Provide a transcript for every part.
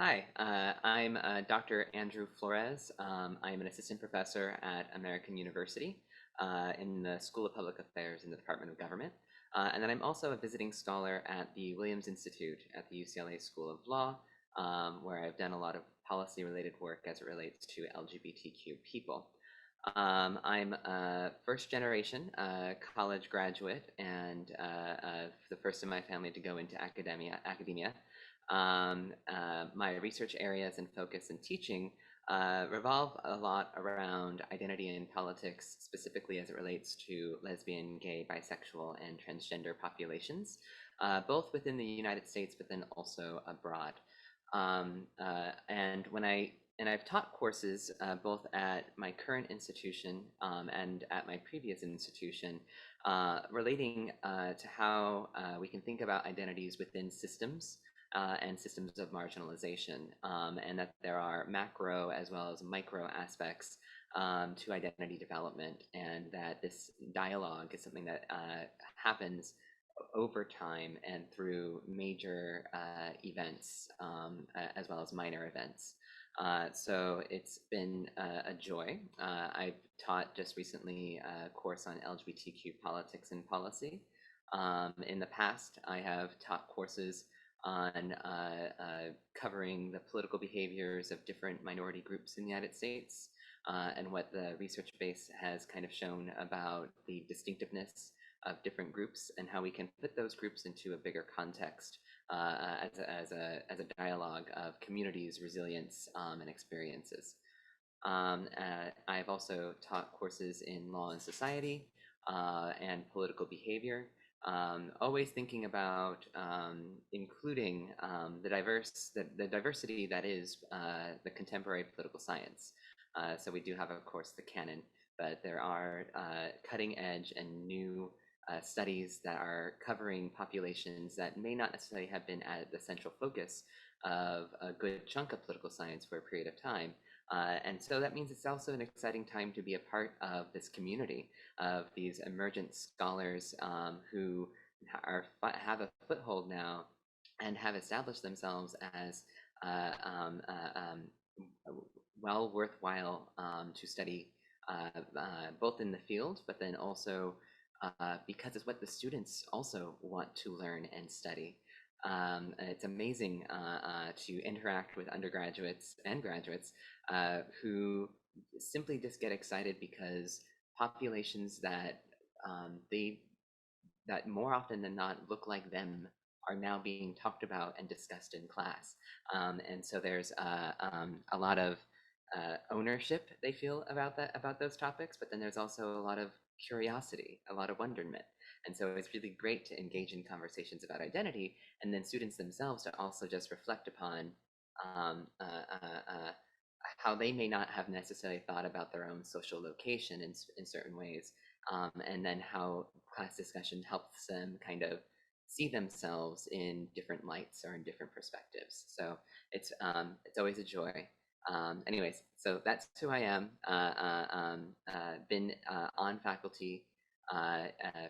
Hi, I'm Dr. Andrew Flores. I'm an assistant professor at American University in the School of Public Affairs in the Department of Government. And then I'm also a visiting scholar at the Williams Institute at the UCLA School of Law, where I've done a lot of policy-related work as it relates to LGBTQ people. I'm a first generation college graduate and the first in my family to go into academia. My research areas and focus in teaching revolve a lot around identity and politics, specifically as it relates to lesbian, gay, bisexual, and transgender populations, both within the United States, but then also abroad. And I've taught courses both at my current institution and at my previous institution relating to how we can think about identities within systems and systems of marginalization, and that there are macro as well as micro aspects to identity development, and that this dialogue is something that happens over time and through major events as well as minor events. So it's been a joy. I've taught just recently a course on LGBTQ politics and policy. In the past, I have taught courses on covering the political behaviors of different minority groups in the United States and what the research base has kind of shown about the distinctiveness of different groups and how we can put those groups into a bigger context as a dialogue of communities, resilience, and experiences. I've also taught courses in law and society and political behavior, always thinking about including the diversity that is the contemporary political science. So we do have, of course, the canon, but there are cutting edge and new studies that are covering populations that may not necessarily have been at the central focus of a good chunk of political science for a period of time. And so that means it's also an exciting time to be a part of this community of these emergent scholars who have a foothold now and have established themselves as uh, um, uh, um, well worthwhile to study both in the field, but then also because it's what the students also want to learn and study. It's amazing to interact with undergraduates and graduates who simply just get excited because populations they that more often than not look like them are now being talked about and discussed in class. And so there's a lot of ownership they feel about those topics, but then there's also a lot of curiosity, a lot of wonderment. And so it's really great to engage in conversations about identity, and then students themselves to also just reflect upon um, uh, uh, uh, how they may not have necessarily thought about their own social location in certain ways, and then how class discussion helps them kind of see themselves in different lights or in different perspectives. So it's always a joy. Anyways, so that's who I am. Been on faculty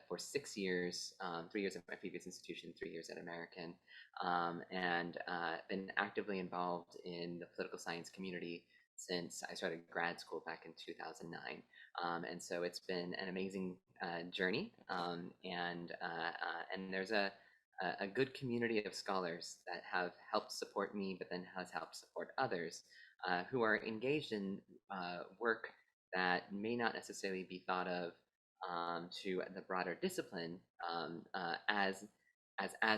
for 6 years, 3 years at my previous institution, 3 years at American, and been actively involved in the political science community since I started grad school back in 2009. And so it's been an amazing journey, and there's a good community of scholars that have helped support me, but then has helped support others who are engaged in work that may not necessarily be thought of to the broader discipline as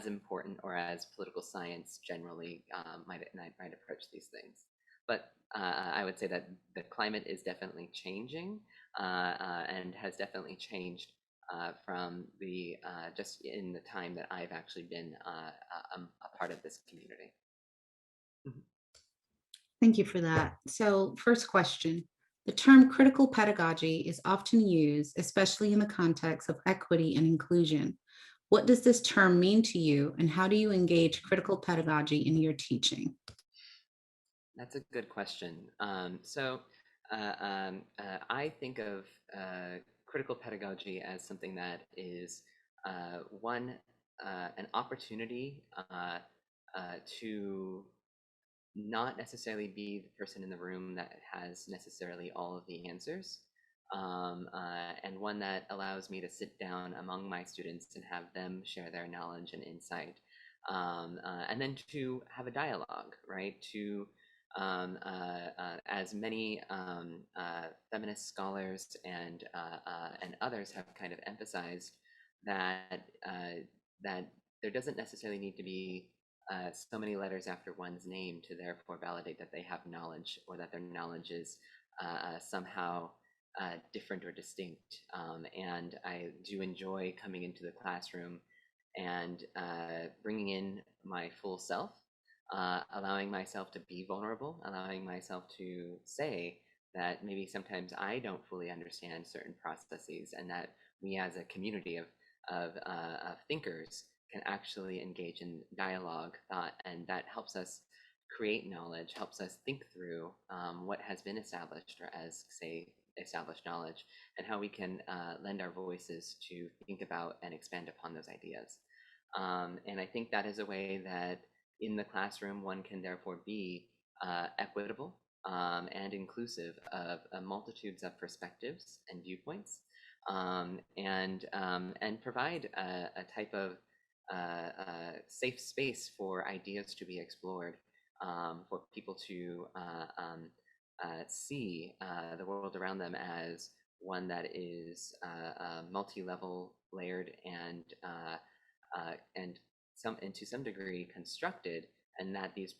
important or as political science generally might approach these things. But I would say that the climate is definitely changing and has definitely changed from the just in the time that I've actually been a part of this community. Mhm. Thank you for that. So, first question. The term critical pedagogy is often used, especially in the context of equity and inclusion. What does this term mean to you, and how do you engage critical pedagogy in your teaching? That's a good question. I think of critical pedagogy as something that is one an opportunity to not necessarily be the person in the room that has necessarily all of the answers, and one that allows me to sit down among my students and have them share their knowledge and insight, and then to have a dialogue, right? As many feminist scholars and others have kind of emphasized that that there doesn't necessarily need to be so many letters after one's name to therefore validate that they have knowledge or that their knowledge is somehow different or distinct. And I do enjoy coming into the classroom and bringing in my full self, allowing myself to be vulnerable, allowing myself to say that maybe sometimes I don't fully understand certain processes, and that we as a community of thinkers can actually engage in dialogue, thought, and that helps us create knowledge, helps us think through what has been established, or as, say, established knowledge, and how we can lend our voices to think about and expand upon those ideas. And I think that is a way that in the classroom one can therefore be equitable and inclusive of multitudes of perspectives and viewpoints, and provide a type of safe space for ideas to be explored, for people to see the world around them as one that is multi-level, layered, and to some degree constructed, and that these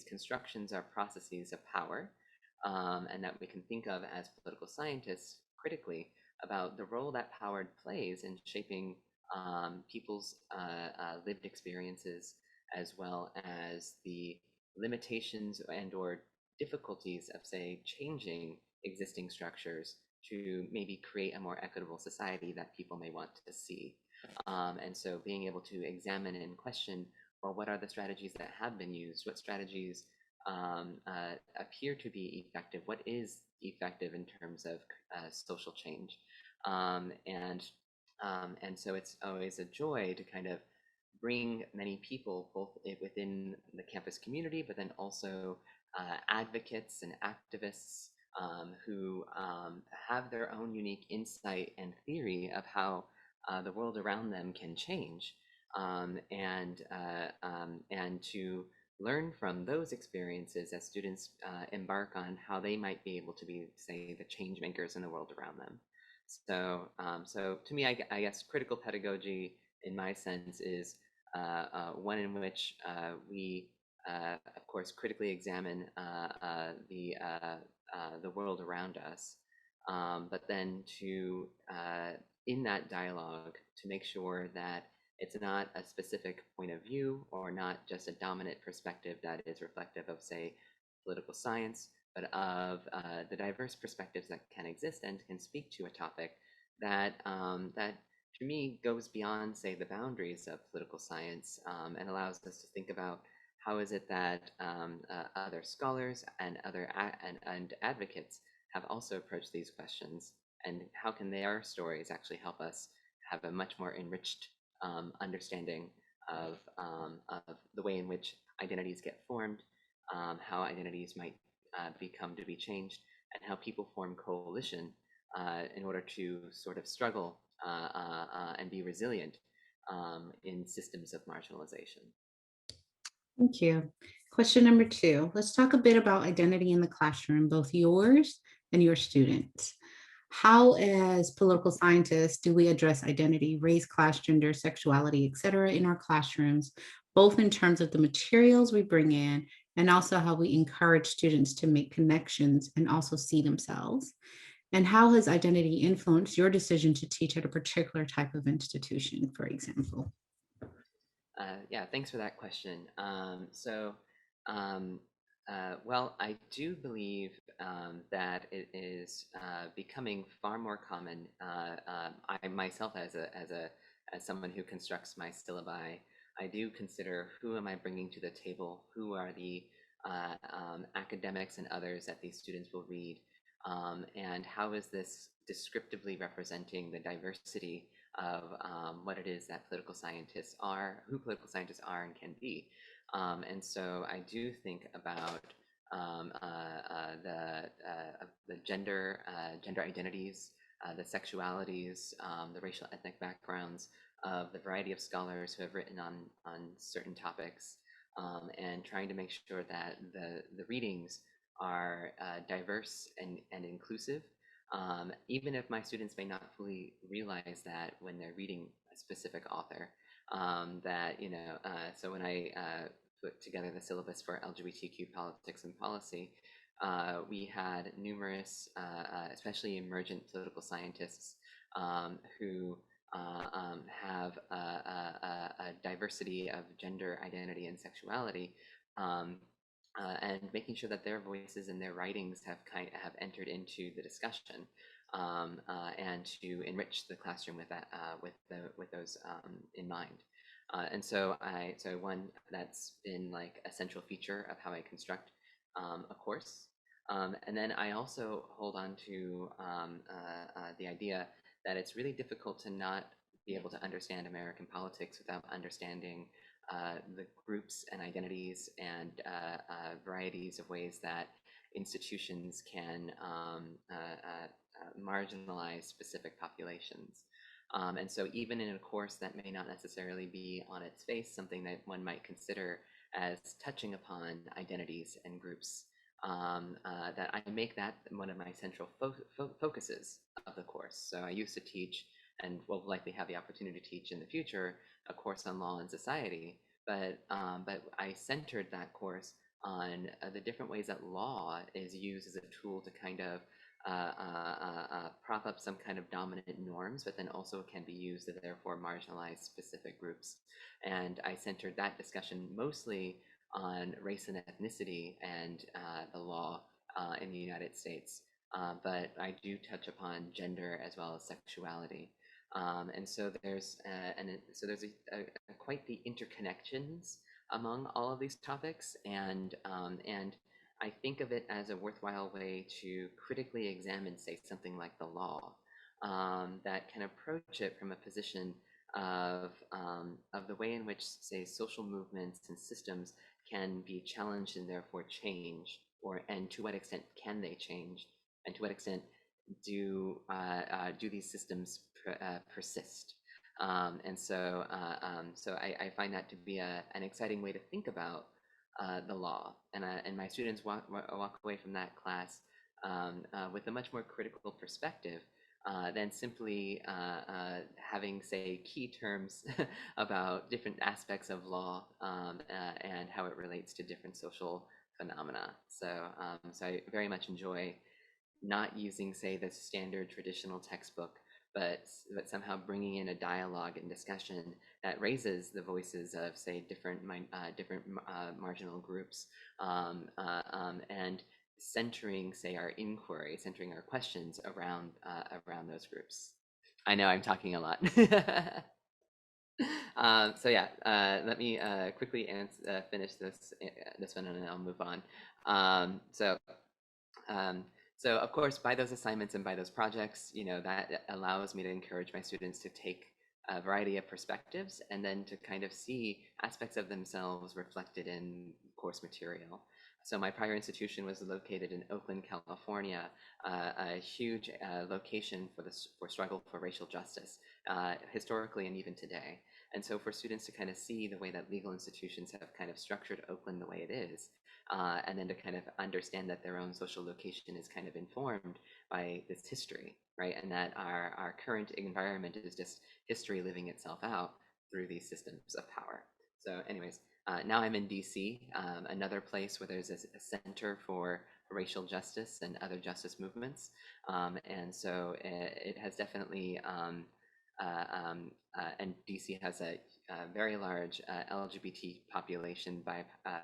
constructions are processes of power, and that we can think of as political scientists critically about the role that power plays in shaping people's lived experiences, as well as the limitations and or difficulties of, say, changing existing structures to maybe create a more equitable society that people may want to see. And so being able to examine and question, well, what are the strategies that have been used? What strategies appear to be effective? What is effective in terms of social change? Um, and and so it's always a joy to kind of bring many people, both within the campus community, but then also advocates and activists who have their own unique insight and theory of how the world around them can change, and to learn from those experiences as students embark on how they might be able to be, say, the change makers in the world around them. So to me, I guess critical pedagogy, in my sense, is one in which we, of course, critically examine the world around us, but then to in that dialogue to make sure that it's not a specific point of view or not just a dominant perspective that is reflective of, say, political science, but of the diverse perspectives that can exist and can speak to a topic that to me goes beyond, say, the boundaries of political science, and allows us to think about how is it that other scholars and and advocates have also approached these questions, and how can their stories actually help us have a much more enriched understanding of the way in which identities get formed, how identities might become to be changed, and how people form coalition in order to sort of struggle and be resilient in systems of marginalization. Thank you. Question number two. Let's talk a bit about identity in the classroom, both yours and your students. How, as political scientists, do we address identity, race, class, gender, sexuality, et cetera, in our classrooms, both in terms of the materials we bring in and also how we encourage students to make connections and also see themselves? And how has identity influenced your decision to teach at a particular type of institution, for example? Yeah, thanks for that question. Um, well, I do believe that it is becoming far more common. I myself, as someone who constructs my syllabi, I do consider, who am I bringing to the table? Who are the academics and others that these students will read? And how is this descriptively representing the diversity of what it is that political scientists are, who political scientists are and can be? And so I do think about the gender identities, the sexualities, the racial ethnic backgrounds of the variety of scholars who have written on certain topics, and trying to make sure that the readings are diverse and inclusive, even if my students may not fully realize that when they're reading a specific author. That so when I put together the syllabus for LGBTQ politics and policy, we had numerous, especially emergent political scientists, who have a diversity of gender identity and sexuality, um, and making sure that their voices and their writings have entered into the discussion, and to enrich the classroom with that, with those in mind. So one that's been like a central feature of how I construct a course. And then I also hold on to the idea that it's really difficult to not be able to understand American politics without understanding the groups and identities and varieties of ways that institutions can marginalize specific populations. And so even in a course that may not necessarily be on its face something that one might consider as touching upon identities and groups, that I make that one of my central focuses of the course. So I used to teach, and will likely have the opportunity to teach in the future, a course on law and society, but I centered that course on the different ways that law is used as a tool to kind of prop up some kind of dominant norms, but then also can be used to therefore marginalize specific groups. And I centered that discussion mostly on race and ethnicity and the law in the United States. But I do touch upon gender as well as sexuality. And so there's quite the interconnections among all of these topics, and I think of it as a worthwhile way to critically examine, say, something like the law, that can approach it from a position of the way in which, say, social movements and systems can be challenged and therefore change, and to what extent can they change, and to what extent do these systems persist? So I find that to be an exciting way to think about the law, and my students walk away from that class with a much more critical perspective than simply having, say, key terms about different aspects of law, and how it relates to different social phenomena. So I very much enjoy not using, say, the standard traditional textbook, but somehow bringing in a dialogue and discussion that raises the voices of, say, different marginal groups, and centering, say, our inquiry, centering our questions around those groups. I know I'm talking a lot. So yeah, let me quickly finish this one, and then I'll move on. Um, so um, so of course, by those assignments and by those projects, that allows me to encourage my students to take a variety of perspectives and then to kind of see aspects of themselves reflected in course material. So my prior institution was located in Oakland, California, a huge location for struggle for racial justice, historically and even today. And so for students to kind of see the way that legal institutions have kind of structured Oakland the way it is, and then to kind of understand that their own social location is kind of informed by this history, right? And that our current environment is just history living itself out through these systems of power. So anyways, now I'm in DC, another place where there's a center for racial justice and other justice movements. And so it has definitely, and DC has a very large LGBT population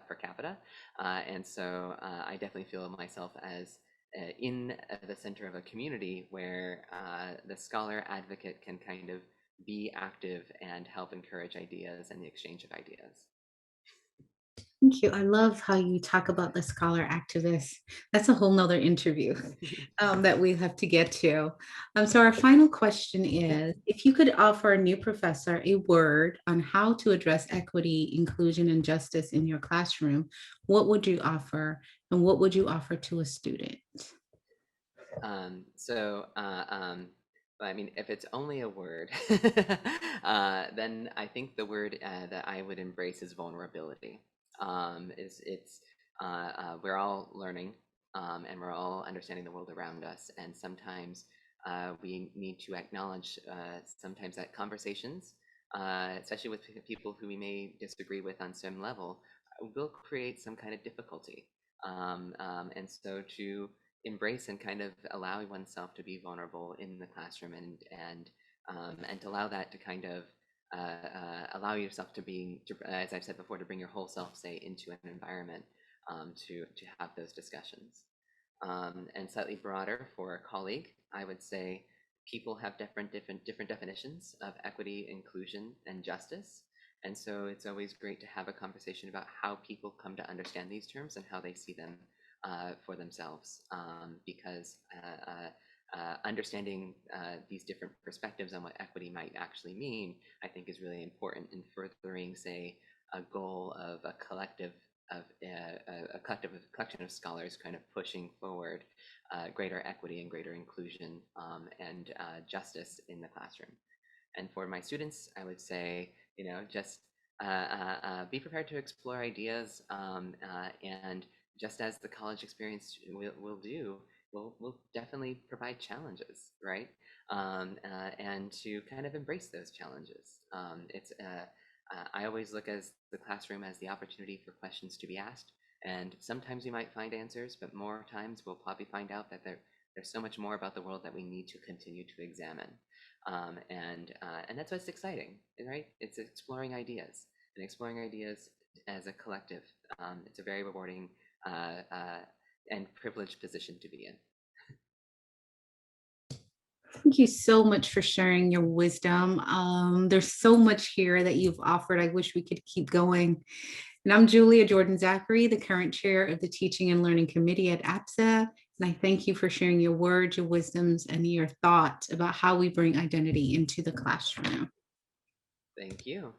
per capita, and so I definitely feel myself as in the center of a community where the scholar advocate can kind of be active and help encourage ideas and the exchange of ideas. Thank you. I love how you talk about the scholar activists. That's a whole nother interview that we have to get to. So our final question Yeah. is, if you could offer a new professor a word on how to address equity, inclusion, and justice in your classroom, what would you offer? And what would you offer to a student? Um, so, uh, um, I mean, if it's only a word, then I think the word that I would embrace is vulnerability. It's we're all learning, and we're all understanding the world around us, and sometimes we need to acknowledge sometimes that conversations, especially with people who we may disagree with on some level, will create some kind of difficulty. And so to embrace and kind of allow oneself to be vulnerable in the classroom and to allow that to kind of allow yourself to be, as I've said before, to bring your whole self, say, into an environment to have those discussions. And slightly broader for a colleague, I would say people have different definitions of equity, inclusion, and justice. And so it's always great to have a conversation about how people come to understand these terms and how they see them for themselves, because understanding these different perspectives on what equity might actually mean, I think, is really important in furthering, say, a goal of a collective of a collection of scholars kind of pushing forward greater equity and greater inclusion and justice in the classroom. And for my students, I would say, just be prepared to explore ideas, and just as the college experience will do, will definitely provide challenges, right? And to kind of embrace those challenges. I always look as the classroom as the opportunity for questions to be asked, and sometimes we might find answers, but more times we'll probably find out that there's so much more about the world that we need to continue to examine. And that's what's exciting, right? It's exploring ideas as a collective. It's a very rewarding uh, and privileged position to be in. Thank you so much for sharing your wisdom. There's so much here that you've offered. I wish we could keep going. And I'm Julia Jordan-Zachery, the current chair of the Teaching and Learning Committee at APSA. And I thank you for sharing your words, your wisdoms, and your thoughts about how we bring identity into the classroom. Thank you.